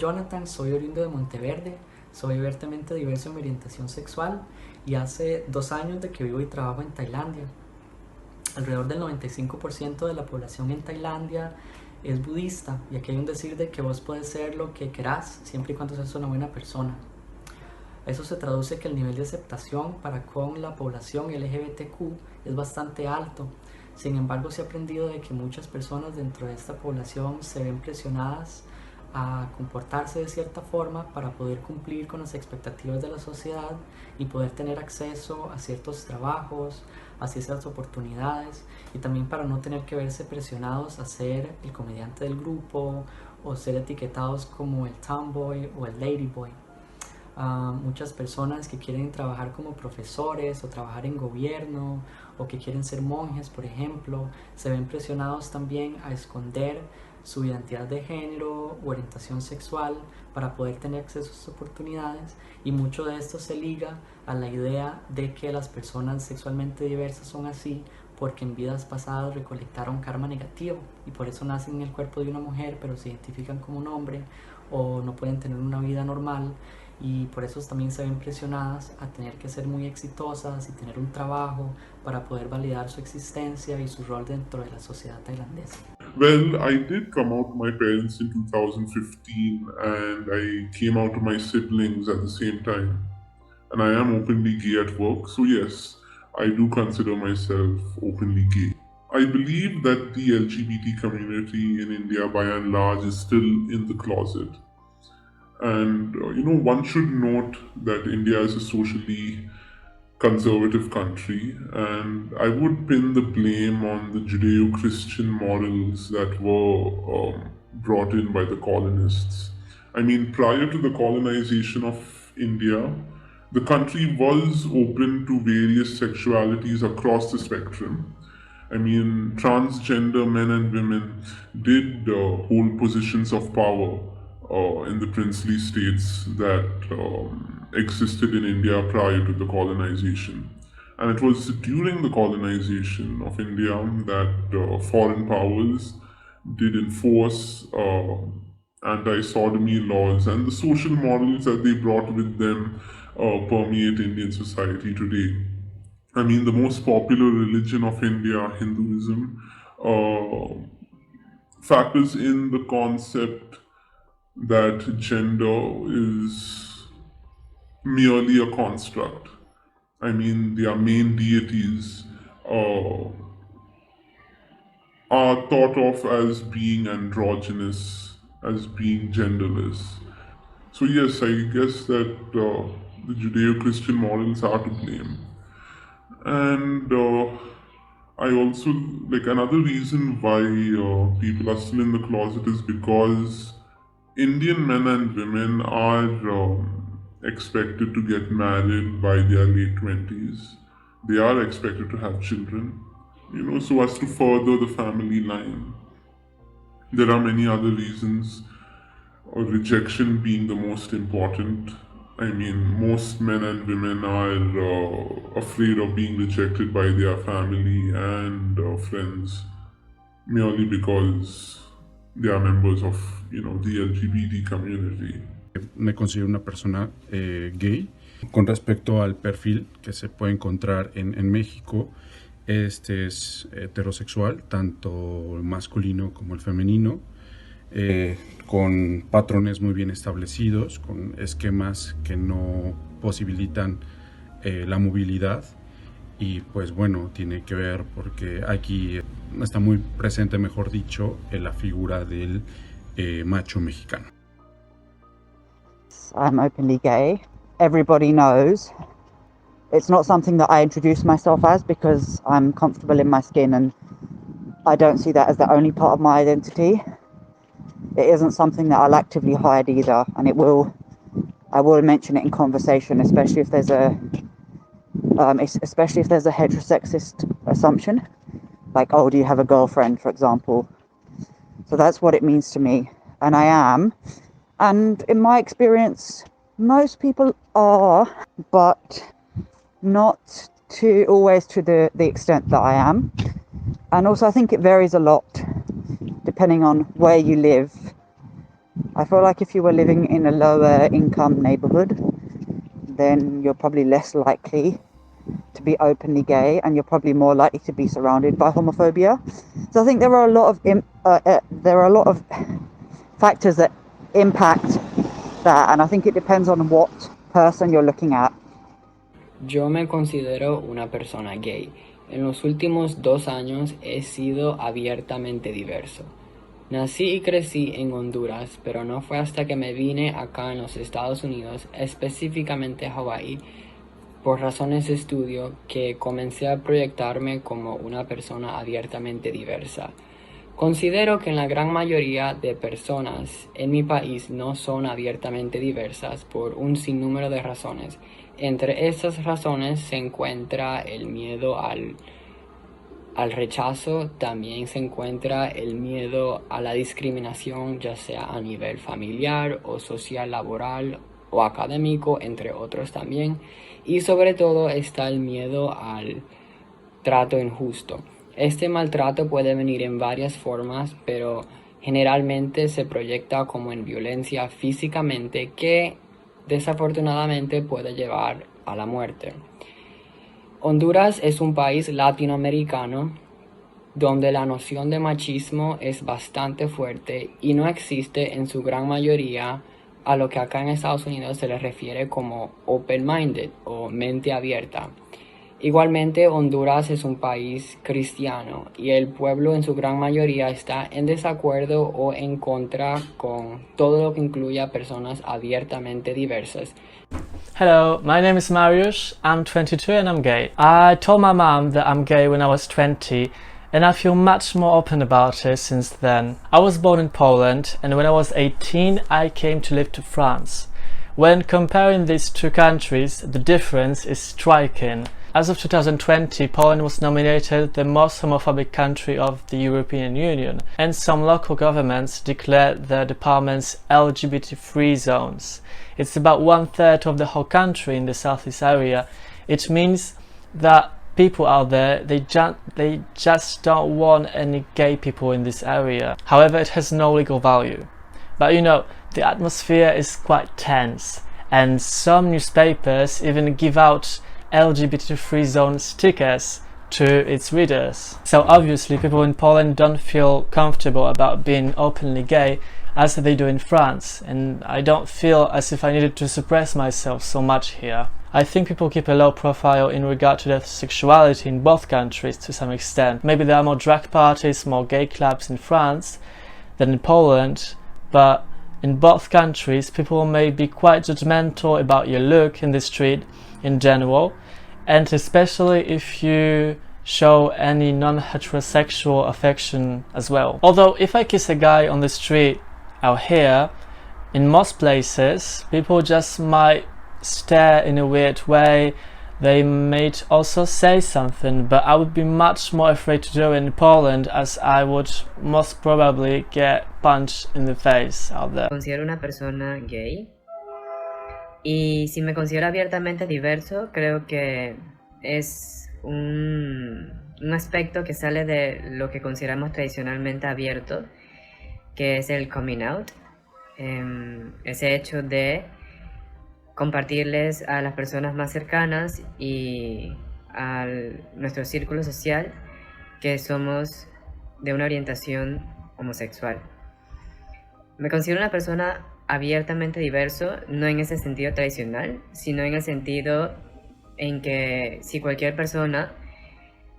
Jonathan, soy oriundo de Monteverde, soy abiertamente diverso en mi orientación sexual y hace 2 años de que vivo y trabajo en Tailandia. Alrededor del 95% de la población en Tailandia es budista y aquí hay un decir de que vos puedes ser lo que querás siempre y cuando seas una buena persona. Eso se traduce que el nivel de aceptación para con la población LGBTQ es bastante alto. Sin embargo, se ha aprendido de que muchas personas dentro de esta población se ven presionadas a comportarse de cierta forma para poder cumplir con las expectativas de la sociedad y poder tener acceso a ciertos trabajos, a ciertas oportunidades y también para no tener que verse presionados a ser el comediante del grupo o ser etiquetados como el tomboy o el ladyboy. Muchas personas que quieren trabajar como profesores o trabajar en gobierno o que quieren ser monjes, por ejemplo, se ven presionados también a esconder su identidad de género o orientación sexual para poder tener acceso a esas oportunidades, y mucho de esto se liga a la idea de que las personas sexualmente diversas son así porque en vidas pasadas recolectaron karma negativo y por eso nacen en el cuerpo de una mujer pero se identifican como un hombre o no pueden tener una vida normal, y por eso también se ven presionadas a tener que ser muy exitosas y tener un trabajo para poder validar su existencia y su rol dentro de la sociedad tailandesa. Well, I did come out to my parents in 2015 and I came out to my siblings at the same time. And I am openly gay at work, so yes, I do consider myself openly gay. I believe that the LGBT community in India by and large is still in the closet. And one should note that India is a socially conservative country, and I would pin the blame on the Judeo Christian models that were brought in by the colonists. I mean, prior to the colonization of India, the country was open to various sexualities across the spectrum. I mean, transgender men and women did hold positions of power in the princely states that existed in India prior to the colonization. And it was during the colonization of India that foreign powers did enforce anti sodomy laws, and the social models that they brought with them permeate Indian society today. I mean, the most popular religion of India, Hinduism, factors in the concept that gender is merely a construct. I mean, their main deities uh, are thought of as being androgynous, as being genderless. So, yes, I guess that the Judeo Christian models are to blame. And I also like another reason why people are still in the closet is because Indian men and women are expected to get married by their late 20s. They are expected to have children, so as to further the family line. There are many other reasons, rejection being the most important. I mean, most men and women are afraid of being rejected by their family and friends merely because they are members of, the LGBT community. Me considero una persona gay. Con respecto al perfil que se puede encontrar en México, este es heterosexual, tanto el masculino como el femenino, con patrones muy bien establecidos, con esquemas que no posibilitan la movilidad, y pues bueno, tiene que ver porque aquí está muy presente, mejor dicho, la figura del macho mexicano. I'm openly gay. Everybody knows. It's not something that I introduce myself as because I'm comfortable in my skin, and I don't see that as the only part of my identity. It isn't something that I'll actively hide either, and I will mention it in conversation, especially if there's a heterosexist assumption, like, oh, do you have a girlfriend, for example? So that's what it means to me, and I am. And in my experience, most people are, but not always to the extent that I am. And also I think it varies a lot depending on where you live I feel like if you were living in a lower income neighborhood, then you're probably less likely to be openly gay, and you're probably more likely to be surrounded by homophobia. So I think there are a lot of factors that impact that, and I think it depends on what person you're looking at. Yo me considero una persona gay. En los últimos 2 años he sido abiertamente diverso. Nací y crecí en Honduras, pero no fue hasta que me vine acá en los Estados Unidos, específicamente a Hawái, por razones de estudio, que comencé a proyectarme como una persona abiertamente diversa. Considero que la gran mayoría de personas en mi país no son abiertamente diversas por un sinnúmero de razones. Entre estas razones se encuentra el miedo al rechazo, también se encuentra el miedo a la discriminación, ya sea a nivel familiar o social, laboral o académico, entre otros también. Y sobre todo está el miedo al trato injusto. Este maltrato puede venir en varias formas, pero generalmente se proyecta como en violencia físicamente que desafortunadamente puede llevar a la muerte. Honduras es un país latinoamericano donde la noción de machismo es bastante fuerte y no existe en su gran mayoría a lo que acá en Estados Unidos se le refiere como open-minded o mente abierta. Igualmente, Honduras es un país cristiano y el pueblo en su gran mayoría está en desacuerdo o en contra con todo lo que incluya personas abiertamente diversas. Hello, my name is Mariusz, I'm 22 and I'm gay. I told my mom that I'm gay when I was 20 and I feel much more open about it since then. I was born in Poland and when I was 18 I came to live to France. When comparing these two countries, the difference is striking. As of 2020, Poland was nominated the most homophobic country of the European Union, and some local governments declared their departments LGBT-free zones. It's about 1/3 of the whole country in the southeast area. It means that people out there, they just don't want any gay people in this area. However, it has no legal value. But you know, the atmosphere is quite tense, and some newspapers even give out LGBT-free zone stickers to its readers. So obviously people in Poland don't feel comfortable about being openly gay as they do in France, and I don't feel as if I needed to suppress myself so much here. I think people keep a low profile in regard to their sexuality in both countries to some extent. Maybe there are more drag parties, more gay clubs in France than in Poland, but in both countries people may be quite judgmental about your look in the street in general, and especially if you show any non-heterosexual affection as well. Although if I kiss a guy on the street out here, in most places people just might stare in a weird way. They might also say something, but I would be much more afraid to do it in Poland, as I would most probably get punched in the face out there. Considero una persona gay. Y si me considero abiertamente diverso, creo que es un aspecto que sale de lo que consideramos tradicionalmente abierto, que es el coming out. Ese hecho de compartirles a las personas más cercanas y a nuestro círculo social que somos de una orientación homosexual. Me considero una persona abiertamente diverso, no en ese sentido tradicional, sino en el sentido en que si cualquier persona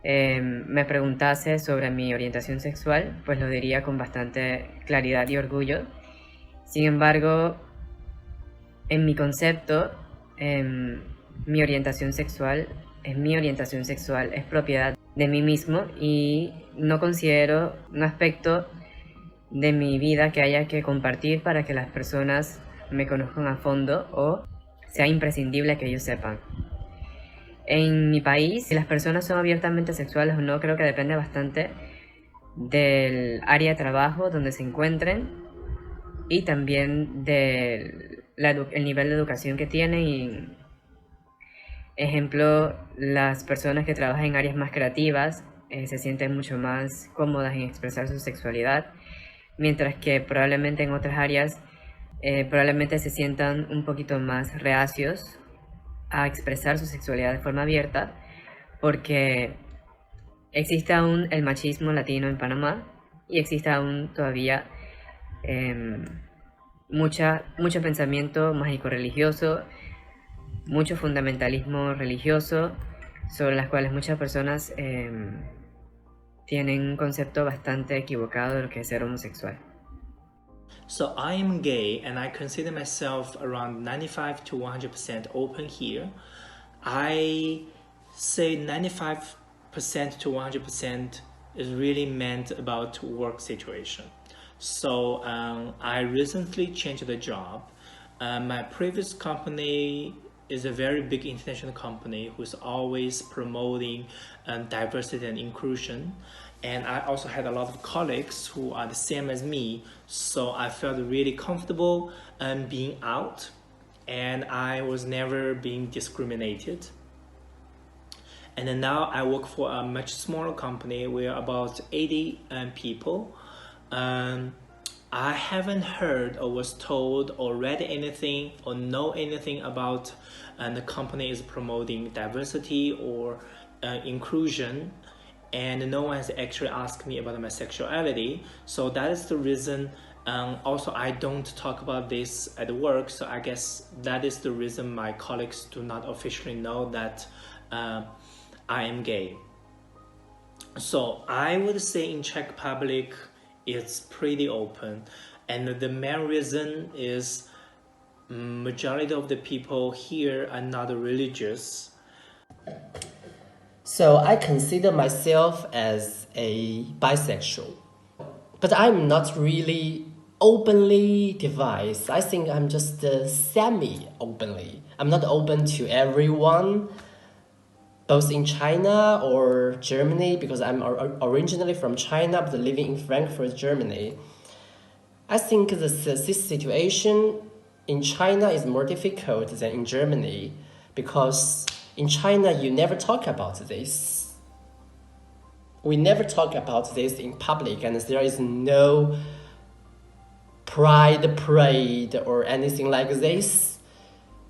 me preguntase sobre mi orientación sexual, pues lo diría con bastante claridad y orgullo. Sin embargo, en mi concepto, mi orientación sexual es propiedad de mí mismo y no considero un aspecto de mi vida que haya que compartir para que las personas me conozcan a fondo o sea imprescindible que ellos sepan. En mi país, si las personas son abiertamente sexuales o no, creo que depende bastante del área de trabajo donde se encuentren y también del el nivel de educación que tienen. Y, ejemplo, las personas que trabajan en áreas más creativas se sienten mucho más cómodas en expresar su sexualidad, mientras que probablemente en otras áreas probablemente se sientan un poquito más reacios a expresar su sexualidad de forma abierta, porque existe aún el machismo latino en Panamá y existe aún todavía mucho pensamiento mágico-religioso, mucho fundamentalismo religioso, sobre las cuales muchas personas tienen un concepto bastante equivocado de lo que es ser homosexual. So I am gay and I consider myself around 95 to 100% open here. I say 95% to 100% is really meant about work situation. So I recently changed the job. My previous company is a very big international company who's always promoting diversity and inclusion. And I also had a lot of colleagues who are the same as me. So I felt really comfortable being out, and I was never being discriminated. And then now I work for a much smaller company. We're about 80 people. I haven't heard or was told or read anything or know anything about the company is promoting diversity or inclusion, and no one has actually asked me about my sexuality. So that is the reason. Also, I don't talk about this at work, so I guess that is the reason my colleagues do not officially know that I am gay. So I would say in Czech Republic, it's pretty open, and the main reason is majority of the people here are not religious. So I consider myself as a bisexual, but I'm not really openly divided. I think I'm just semi-openly. I'm not open to everyone, both in China or Germany, because I'm originally from China but living in Frankfurt, Germany. I think this situation in China is more difficult than in Germany, because in China you never talk about this. We never talk about this in public, and there is no pride parade or anything like this.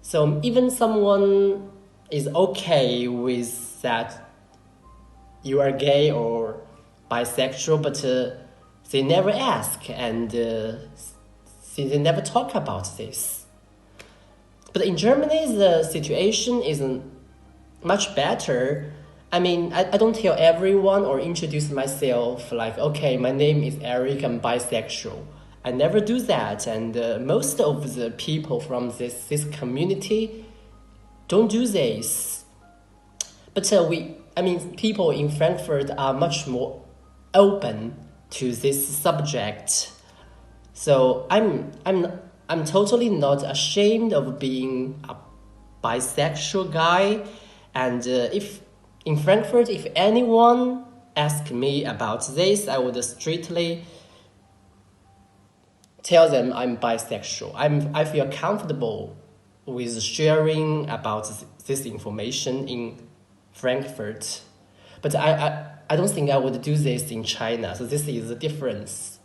So even someone is okay with that you are gay or bisexual, but they never ask, and they never talk about this. But in Germany, the situation isn't much better. I mean, I don't tell everyone or introduce myself like, okay, my name is Eric, I'm bisexual. I never do that, and most of the people from this community don't do this. But people in Frankfurt are much more open to this subject. So I'm totally not ashamed of being a bisexual guy. And if in Frankfurt, if anyone asks me about this, I would strictly tell them I'm bisexual. I feel comfortable with sharing about this information in Frankfurt. But I don't think I would do this in China. So this is the difference.